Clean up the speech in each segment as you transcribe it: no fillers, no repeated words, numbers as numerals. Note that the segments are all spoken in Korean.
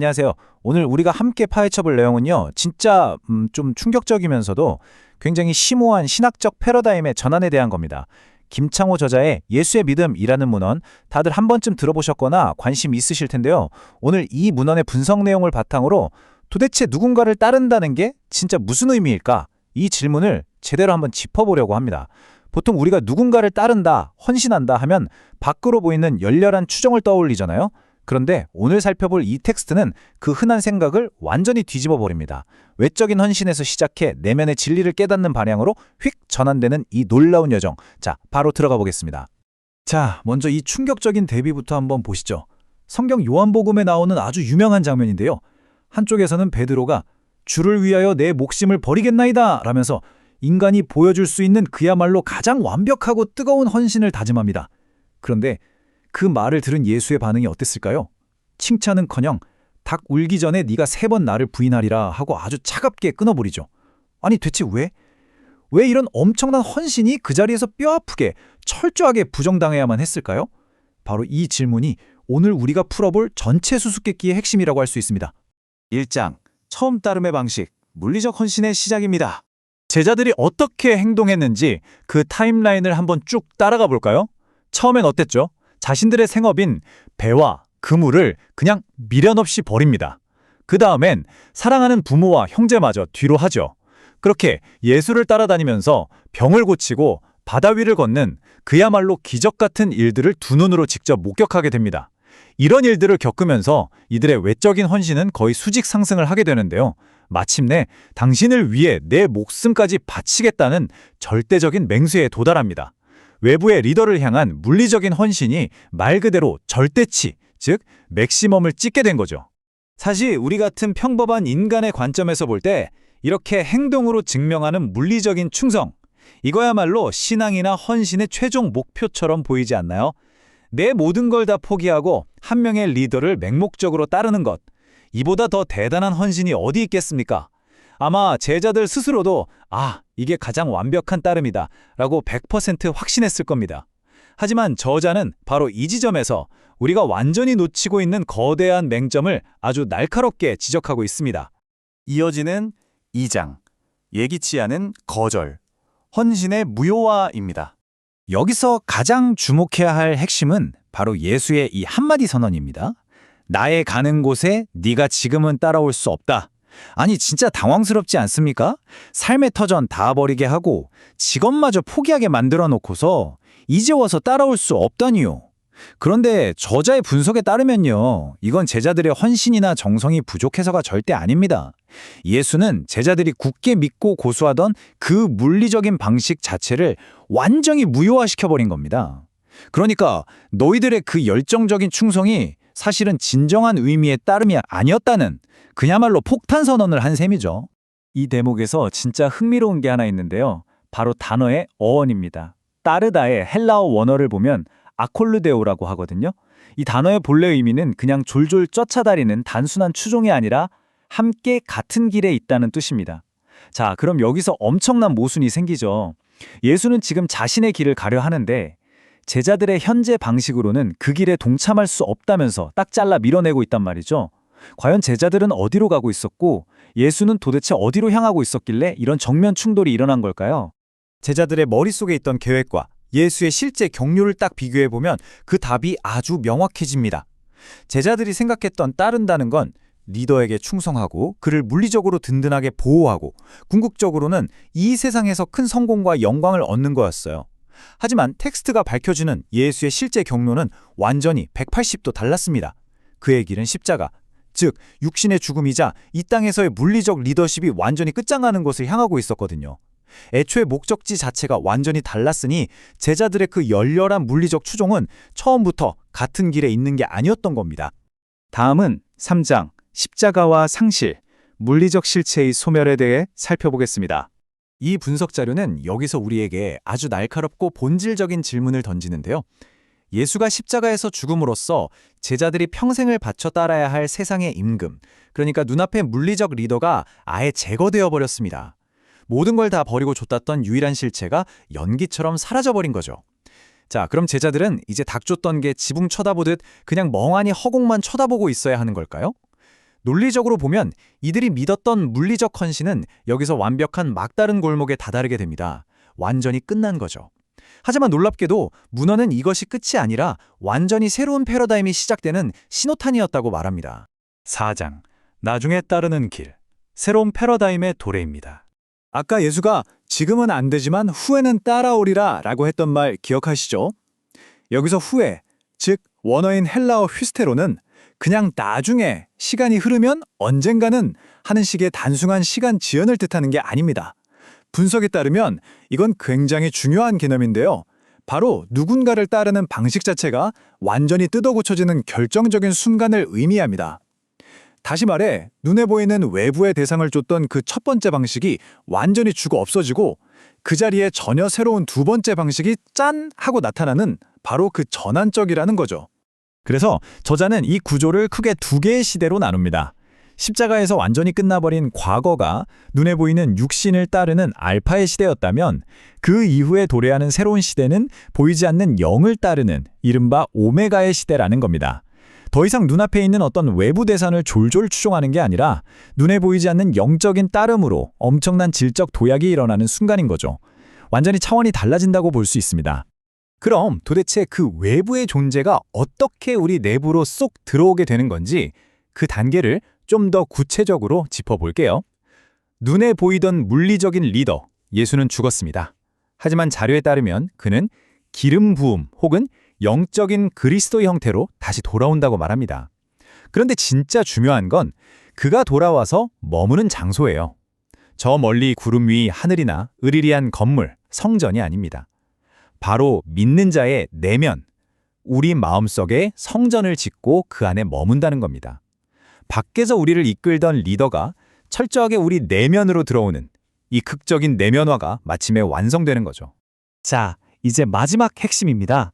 안녕하세요. 오늘 우리가 함께 파헤쳐볼 내용은요. 진짜 좀 충격적이면서도 굉장히 심오한 신학적 패러다임의 전환에 대한 겁니다. 김창호 저자의 예수의 믿음이라는 문헌, 다들 한 번쯤 들어보셨거나 관심 있으실 텐데요. 오늘 이 문헌의 분석 내용을 바탕으로 도대체 누군가를 따른다는 게 진짜 무슨 의미일까? 이 질문을 제대로 한번 짚어보려고 합니다. 보통 우리가 누군가를 따른다, 헌신한다 하면 밖으로 보이는 열렬한 추정을 떠올리잖아요. 그런데 오늘 살펴볼 이 텍스트는 그 흔한 생각을 완전히 뒤집어 버립니다. 외적인 헌신에서 시작해 내면의 진리를 깨닫는 방향으로 휙 전환되는 이 놀라운 여정. 자, 바로 들어가 보겠습니다. 자, 먼저 이 충격적인 대비부터 한번 보시죠. 성경 요한복음에 나오는 아주 유명한 장면인데요. 한쪽에서는 베드로가 주를 위하여 내 목숨을 버리겠나이다 라면서 인간이 보여줄 수 있는 그야말로 가장 완벽하고 뜨거운 헌신을 다짐합니다. 그런데 그 말을 들은 예수의 반응이 어땠을까요? 칭찬은커녕 닭 울기 전에 네가 3번 나를 부인하리라 하고 아주 차갑게 끊어버리죠. 아니 대체 왜? 왜 이런 엄청난 헌신이 그 자리에서 뼈아프게 철저하게 부정당해야만 했을까요? 바로 이 질문이 오늘 우리가 풀어볼 전체 수수께끼의 핵심이라고 할 수 있습니다. 1장, 처음 따름의 방식, 물리적 헌신의 시작입니다. 제자들이 어떻게 행동했는지 그 타임라인을 한번 쭉 따라가 볼까요? 처음엔 어땠죠? 자신들의 생업인 배와 그물을 그냥 미련 없이 버립니다. 그 다음엔 사랑하는 부모와 형제마저 뒤로 하죠. 그렇게 예수를 따라다니면서 병을 고치고 바다 위를 걷는 그야말로 기적 같은 일들을 두 눈으로 직접 목격하게 됩니다. 이런 일들을 겪으면서 이들의 외적인 헌신은 거의 수직 상승을 하게 되는데요. 마침내 당신을 위해 내 목숨까지 바치겠다는 절대적인 맹세에 도달합니다. 외부의 리더를 향한 물리적인 헌신이 말 그대로 절대치, 즉 맥시멈을 찍게 된 거죠. 사실 우리 같은 평범한 인간의 관점에서 볼 때 이렇게 행동으로 증명하는 물리적인 충성, 이거야말로 신앙이나 헌신의 최종 목표처럼 보이지 않나요? 내 모든 걸 다 포기하고 한 명의 리더를 맹목적으로 따르는 것, 이보다 더 대단한 헌신이 어디 있겠습니까? 아마 제자들 스스로도 이게 가장 완벽한 따름이다 라고 100% 확신했을 겁니다. 하지만 저자는 바로 이 지점에서 우리가 완전히 놓치고 있는 거대한 맹점을 아주 날카롭게 지적하고 있습니다. 이어지는 2장, 예기치 않은 거절, 헌신의 무효화입니다. 여기서 가장 주목해야 할 핵심은 바로 예수의 이 한마디 선언입니다. 나의 가는 곳에 네가 지금은 따라올 수 없다. 아니 진짜 당황스럽지 않습니까? 삶의 터전 다 버리게 하고 직업마저 포기하게 만들어 놓고서 이제 와서 따라올 수 없다니요. 그런데 저자의 분석에 따르면요. 이건 제자들의 헌신이나 정성이 부족해서가 절대 아닙니다. 예수는 제자들이 굳게 믿고 고수하던 그 물리적인 방식 자체를 완전히 무효화시켜버린 겁니다. 그러니까 너희들의 그 열정적인 충성이 사실은 진정한 의미의 따름이 아니었다는 그야말로 폭탄 선언을 한 셈이죠. 이 대목에서 진짜 흥미로운 게 하나 있는데요. 바로 단어의 어원입니다. 따르다의 헬라어 원어를 보면 아콜루데오라고 하거든요. 이 단어의 본래 의미는 그냥 졸졸 쫓아다니는 단순한 추종이 아니라 함께 같은 길에 있다는 뜻입니다. 자, 그럼 여기서 엄청난 모순이 생기죠. 예수는 지금 자신의 길을 가려 하는데 제자들의 현재 방식으로는 그 길에 동참할 수 없다면서 딱 잘라 밀어내고 있단 말이죠. 과연 제자들은 어디로 가고 있었고 예수는 도대체 어디로 향하고 있었길래 이런 정면 충돌이 일어난 걸까요? 제자들의 머릿속에 있던 계획과 예수의 실제 경륜을 딱 비교해보면 그 답이 아주 명확해집니다. 제자들이 생각했던 따른다는 건 리더에게 충성하고 그를 물리적으로 든든하게 보호하고 궁극적으로는 이 세상에서 큰 성공과 영광을 얻는 거였어요. 하지만 텍스트가 밝혀주는 예수의 실제 경로는 완전히 180도 달랐습니다. 그의 길은 십자가, 즉 육신의 죽음이자 이 땅에서의 물리적 리더십이 완전히 끝장나는 곳을 향하고 있었거든요. 애초에 목적지 자체가 완전히 달랐으니 제자들의 그 열렬한 물리적 추종은 처음부터 같은 길에 있는 게 아니었던 겁니다. 다음은 3장, 십자가와 상실, 물리적 실체의 소멸에 대해 살펴보겠습니다. 이 분석 자료는 여기서 우리에게 아주 날카롭고 본질적인 질문을 던지는데요. 예수가 십자가에서 죽음으로써 제자들이 평생을 바쳐 따라야 할 세상의 임금, 그러니까 눈앞의 물리적 리더가 아예 제거되어 버렸습니다. 모든 걸 다 버리고 줬다던 유일한 실체가 연기처럼 사라져버린 거죠. 자, 그럼 제자들은 이제 닭 쫓던 게 지붕 쳐다보듯 그냥 멍하니 허공만 쳐다보고 있어야 하는 걸까요? 논리적으로 보면 이들이 믿었던 물리적 헌신은 여기서 완벽한 막다른 골목에 다다르게 됩니다. 완전히 끝난 거죠. 하지만 놀랍게도 문헌은 이것이 끝이 아니라 완전히 새로운 패러다임이 시작되는 신호탄이었다고 말합니다. 4장, 나중에 따르는 길, 새로운 패러다임의 도래입니다. 아까 예수가 지금은 안 되지만 후에는 따라오리라 라고 했던 말 기억하시죠? 여기서 후에, 즉 원어인 헬라어 휘스테로는 그냥 나중에 시간이 흐르면 언젠가는 하는 식의 단순한 시간 지연을 뜻하는 게 아닙니다. 분석에 따르면 이건 굉장히 중요한 개념인데요. 바로 누군가를 따르는 방식 자체가 완전히 뜯어 고쳐지는 결정적인 순간을 의미합니다. 다시 말해 눈에 보이는 외부의 대상을 쫓던 그 첫 번째 방식이 완전히 죽어 없어지고 그 자리에 전혀 새로운 두 번째 방식이 짠! 하고 나타나는 바로 그 전환적이라는 거죠. 그래서 저자는 이 구조를 크게 두 개의 시대로 나눕니다. 십자가에서 완전히 끝나버린 과거가 눈에 보이는 육신을 따르는 알파의 시대였다면 그 이후에 도래하는 새로운 시대는 보이지 않는 영을 따르는 이른바 오메가의 시대라는 겁니다. 더 이상 눈앞에 있는 어떤 외부 대상을 졸졸 추종하는 게 아니라 눈에 보이지 않는 영적인 따름으로 엄청난 질적 도약이 일어나는 순간인 거죠. 완전히 차원이 달라진다고 볼 수 있습니다. 그럼 도대체 그 외부의 존재가 어떻게 우리 내부로 쏙 들어오게 되는 건지 그 단계를 좀 더 구체적으로 짚어볼게요. 눈에 보이던 물리적인 리더, 예수는 죽었습니다. 하지만 자료에 따르면 그는 기름 부음 혹은 영적인 그리스도의 형태로 다시 돌아온다고 말합니다. 그런데 진짜 중요한 건 그가 돌아와서 머무는 장소예요. 저 멀리 구름 위 하늘이나 으리리한 건물, 성전이 아닙니다. 바로 믿는 자의 내면, 우리 마음속에 성전을 짓고 그 안에 머문다는 겁니다. 밖에서 우리를 이끌던 리더가 철저하게 우리 내면으로 들어오는 이 극적인 내면화가 마침내 완성되는 거죠. 자, 이제 마지막 핵심입니다.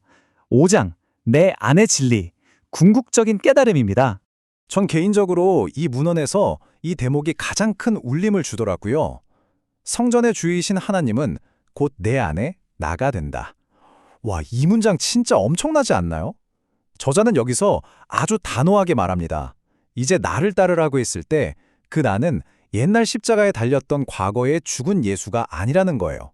5장, 내 안의 진리, 궁극적인 깨달음입니다. 전 개인적으로 이 문헌에서 이 대목이 가장 큰 울림을 주더라고요. 성전의 주이신 하나님은 곧 내 안에 나가 된다. 와, 이 문장 진짜 엄청나지 않나요? 저자는 여기서 아주 단호하게 말합니다. 이제 나를 따르라고 했을 때 그 나는 옛날 십자가에 달렸던 과거의 죽은 예수가 아니라는 거예요.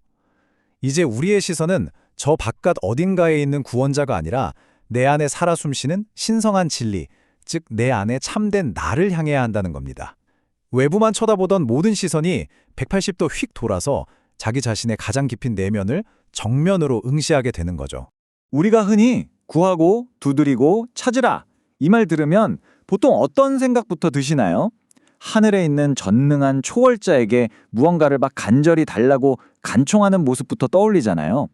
이제 우리의 시선은 저 바깥 어딘가에 있는 구원자가 아니라 내 안에 살아 숨쉬는 신성한 진리, 즉 내 안에 참된 나를 향해야 한다는 겁니다. 외부만 쳐다보던 모든 시선이 180도 휙 돌아서 자기 자신의 가장 깊은 내면을 정면으로 응시하게 되는 거죠. 우리가 흔히 구하고 두드리고 찾으라 이 말 들으면 보통 어떤 생각부터 드시나요? 하늘에 있는 전능한 초월자에게 무언가를 막 간절히 달라고 간청하는 모습부터 떠올리잖아요.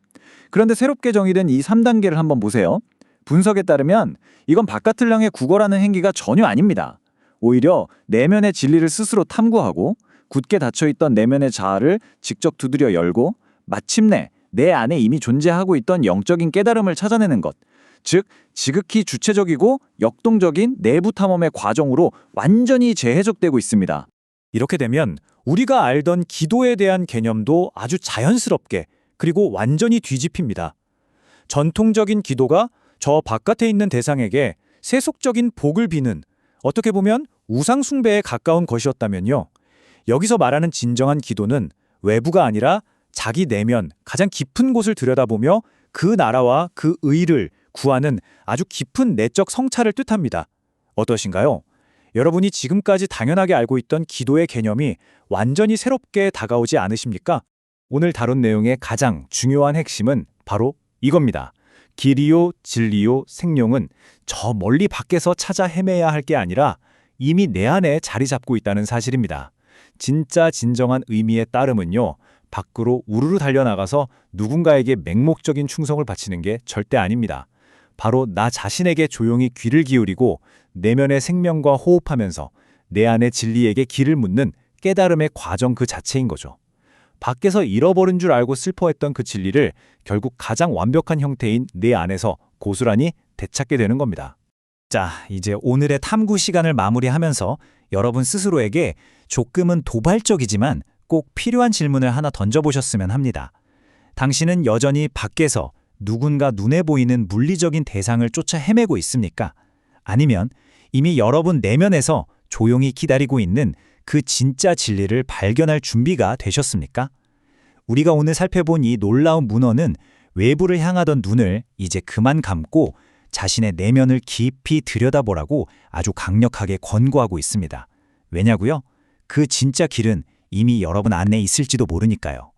그런데 새롭게 정의된 이 3단계를 한번 보세요. 분석에 따르면 이건 바깥을 향해 구걸하는 행위가 전혀 아닙니다. 오히려 내면의 진리를 스스로 탐구하고 굳게 닫혀있던 내면의 자아를 직접 두드려 열고 마침내 내 안에 이미 존재하고 있던 영적인 깨달음을 찾아내는 것. 즉, 지극히 주체적이고 역동적인 내부 탐험의 과정으로 완전히 재해석되고 있습니다. 이렇게 되면 우리가 알던 기도에 대한 개념도 아주 자연스럽게 그리고 완전히 뒤집힙니다. 전통적인 기도가 저 바깥에 있는 대상에게 세속적인 복을 비는 어떻게 보면 우상 숭배에 가까운 것이었다면요. 여기서 말하는 진정한 기도는 외부가 아니라 자기 내면 가장 깊은 곳을 들여다보며 그 나라와 그 의를 구하는 아주 깊은 내적 성찰을 뜻합니다. 어떠신가요? 여러분이 지금까지 당연하게 알고 있던 기도의 개념이 완전히 새롭게 다가오지 않으십니까? 오늘 다룬 내용의 가장 중요한 핵심은 바로 이겁니다. 길이요, 진리요, 생명은 저 멀리 밖에서 찾아 헤매야 할 게 아니라 이미 내 안에 자리 잡고 있다는 사실입니다. 진짜 진정한 의미의 따름은요, 밖으로 우르르 달려나가서 누군가에게 맹목적인 충성을 바치는 게 절대 아닙니다. 바로 나 자신에게 조용히 귀를 기울이고 내면의 생명과 호흡하면서 내 안의 진리에게 길을 묻는 깨달음의 과정 그 자체인 거죠. 밖에서 잃어버린 줄 알고 슬퍼했던 그 진리를 결국 가장 완벽한 형태인 내 안에서 고스란히 되찾게 되는 겁니다. 자, 이제 오늘의 탐구 시간을 마무리하면서 여러분 스스로에게 조금은 도발적이지만 꼭 필요한 질문을 하나 던져보셨으면 합니다. 당신은 여전히 밖에서 누군가 눈에 보이는 물리적인 대상을 쫓아 헤매고 있습니까? 아니면 이미 여러분 내면에서 조용히 기다리고 있는 그 진짜 진리를 발견할 준비가 되셨습니까? 우리가 오늘 살펴본 이 놀라운 문헌은 외부를 향하던 눈을 이제 그만 감고 자신의 내면을 깊이 들여다보라고 아주 강력하게 권고하고 있습니다. 왜냐고요? 그 진짜 길은 이미 여러분 안에 있을지도 모르니까요.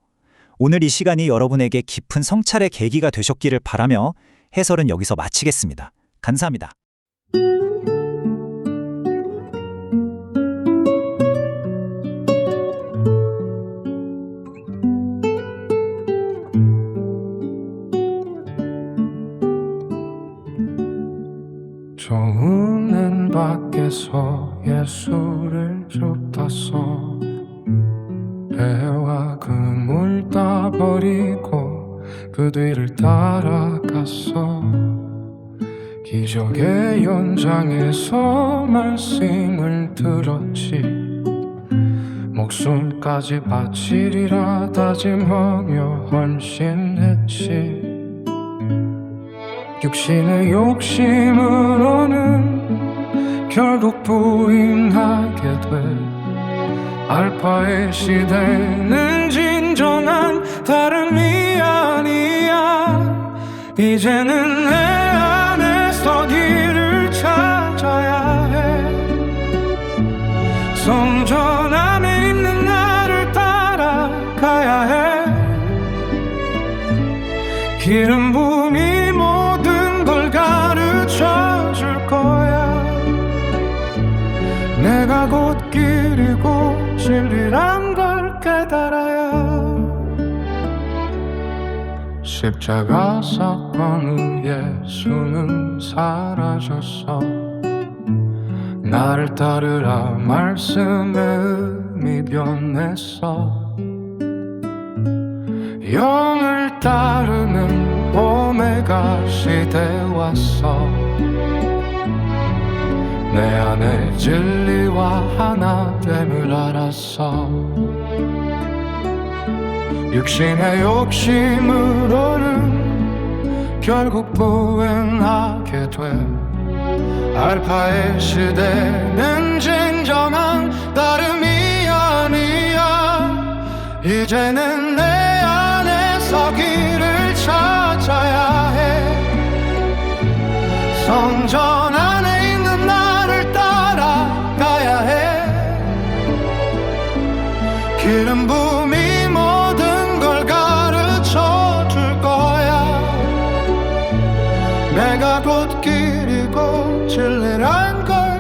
오늘 이 시간이 여러분에게 깊은 성찰의 계기가 되셨기를 바라며 해설은 여기서 마치겠습니다. 감사합니다. 좋은 밖에서 예수를 줍었어. 배와 그물 따버리고 그 뒤를 따라갔어. 기적의 연장에서 말씀을 들었지. 목숨까지 바치리라 다짐하며 헌신했지. 육신의 욕심으로는 결국 부인하게 돼. 알파의 시대는 진정한 다름이 아니야. 이제는 내 안에서 길을 찾아야 해. 성전 안에 있는 나를 따라가야 해. 기름 부음이 모든 걸 가르쳐 줄 거야. 내가 곧 길이고 진리란 걸 깨달아야. 십자가 사건 후 예수는 사라졌어. 나를 따르라 말씀의 의미 변했어. 영을 따르는 오메가 시대 왔어. 내 안에 진리와 하나됨을 알았어. 육신의 욕심으로는 결국 부인하게 돼. 알파의 시대는 진정한 다름이 아니야. 이제는 내 안에서 길을 찾아야 해. 성전 안에 있는 나를 따라가야 해. 기름 부음이 모든 걸 가르쳐 줄 거야. 내가 곧 길이고 진리란 걸